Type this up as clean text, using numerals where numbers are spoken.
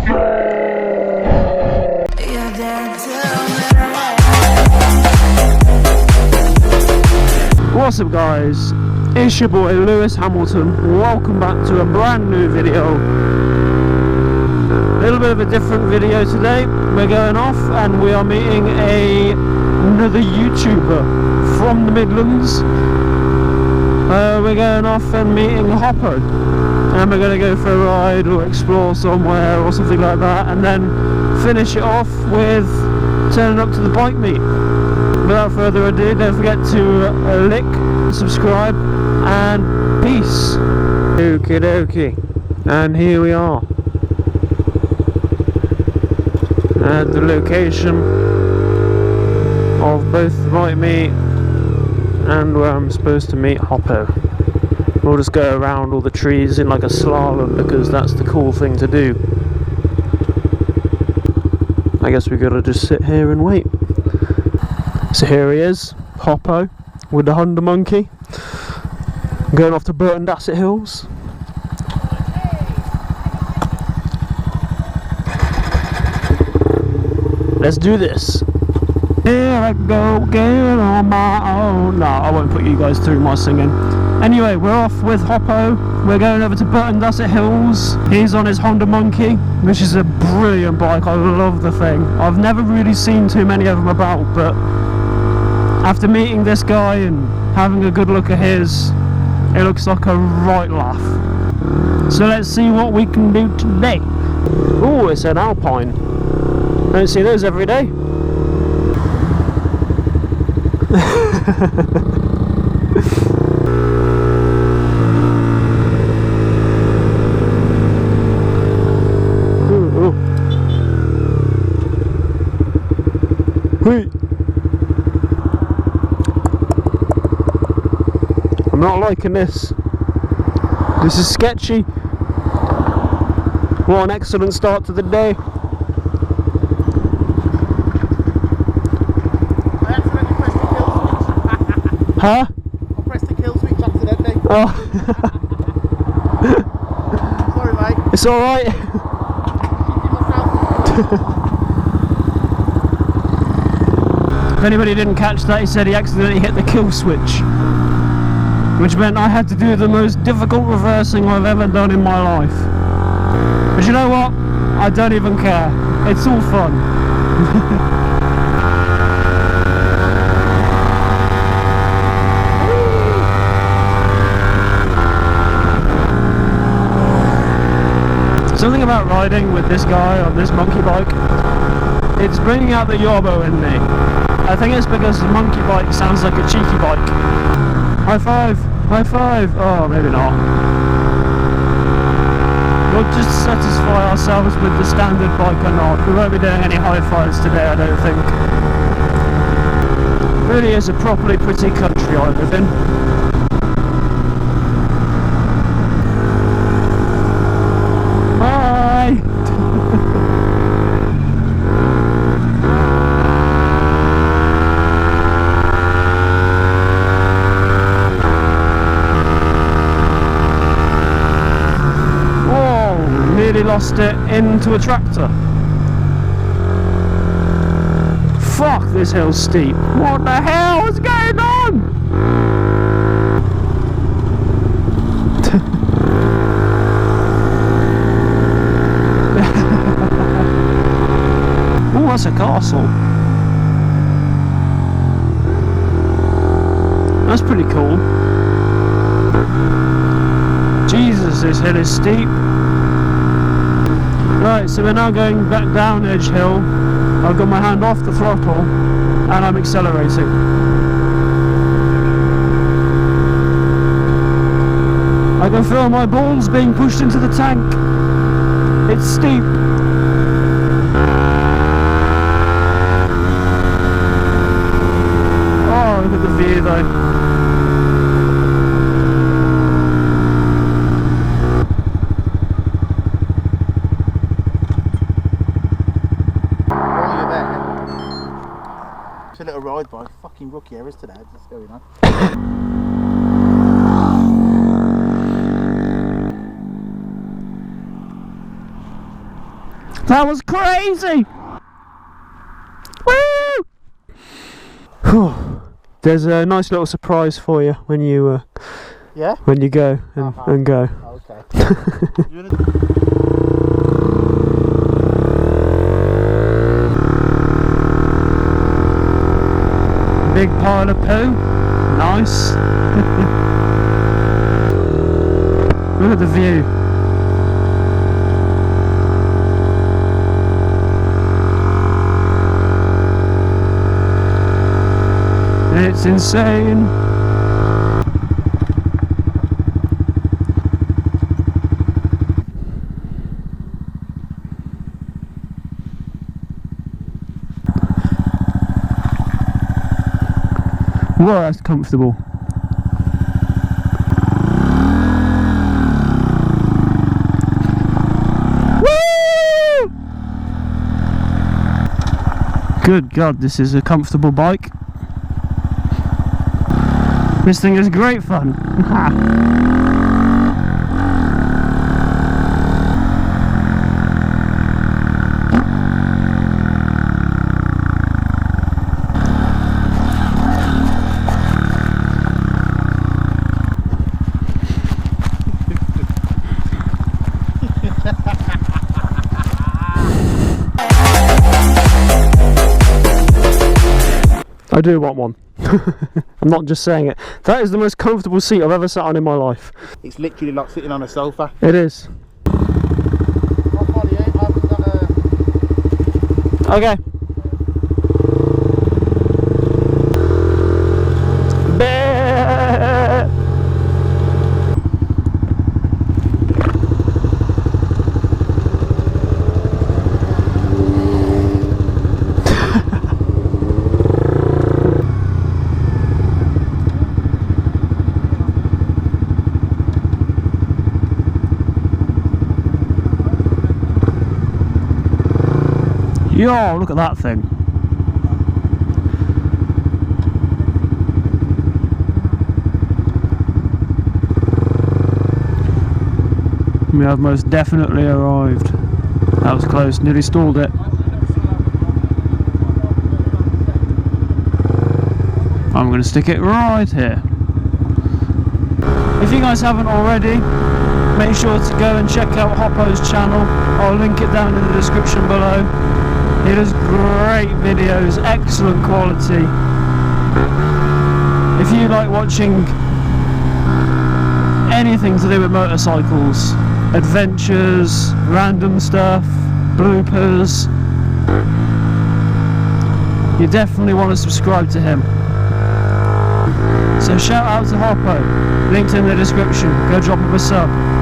What's up guys, it's your boy Lewis Hamilton. Welcome back to a brand new video. A little bit of a different video today. We're going off and we are meeting another YouTuber from the Midlands. We're going off and meeting Hoppo, and we're going to go for a ride or explore somewhere or something like that, and then finish it off with turning up to the bike meet. Without further ado, don't forget to subscribe, and peace. Okie dokie, and here we are at the location of both the bike meet and where I'm supposed to meet Hoppo. We'll just go around all the trees in like a slalom because that's the cool thing to do. I guess we gotta just sit here and wait. So here he is, Hoppo, with the Honda Monkey, going off to Burton Dasset Hills. Let's do this. Here I go again on my own. No, I won't put you guys through my singing. Anyway, we're off with Hoppo. We're going over to Burton Dasset Hills. He's on his Honda Monkey, which is a brilliant bike. I love the thing. I've never really seen too many of them about, but after meeting this guy and having a good look at his, it looks like a right laugh. So let's see what we can do today. Oh, it's an Alpine. Don't see those every day. Ooh, ooh. Wait. I'm not liking this. This is sketchy. What an excellent start to the day. Huh? I pressed the kill switch accidentally. Oh. Sorry mate. It's alright. If anybody didn't catch that, he said he accidentally hit the kill switch, which meant I had to do the most difficult reversing I've ever done in my life. But you know what? I don't even care. It's all fun. Something about riding with this guy on this monkey bike, it's bringing out the yobbo in me. I think it's because the monkey bike sounds like a cheeky bike. High five! High five! Oh, maybe not. We'll just satisfy ourselves with the standard biker nod. We won't be doing any high fives today, I don't think. It really is a properly pretty country I live in. Lost it into a tractor. Fuck, this hill's steep. What the hell is going on? Oh, that's a castle. That's pretty cool. Jesus, this hill is steep. Right, so we're now going back down Edge Hill. I've got my hand off the throttle and I'm accelerating. I can feel my balls being pushed into the tank. It's steep. Oh, look at the view though. It's a little ride by fucking rookie errors today. What's going on? That was crazy! Woo! There's a nice little surprise for you when you Yeah? when you go and go. Okay. Big pile of poo. Nice. Look at the view. It's insane. Whoa, that's comfortable. Woo! Good God, this is a comfortable bike. This thing is great fun. I do want one. I'm not just saying it. That is the most comfortable seat I've ever sat on in my life. It's literally like sitting on a sofa. It is. Okay. Yo, look at that thing. We have most definitely arrived. That was close, nearly stalled it. I'm going to stick it right here. If you guys haven't already, make sure to go and check out Hoppo's channel. I'll link it down in the description below. He does great videos, excellent quality. If you like watching anything to do with motorcycles, adventures, random stuff, bloopers, you definitely want to subscribe to him. So shout out to Hoppo, linked in the description, go drop him a sub.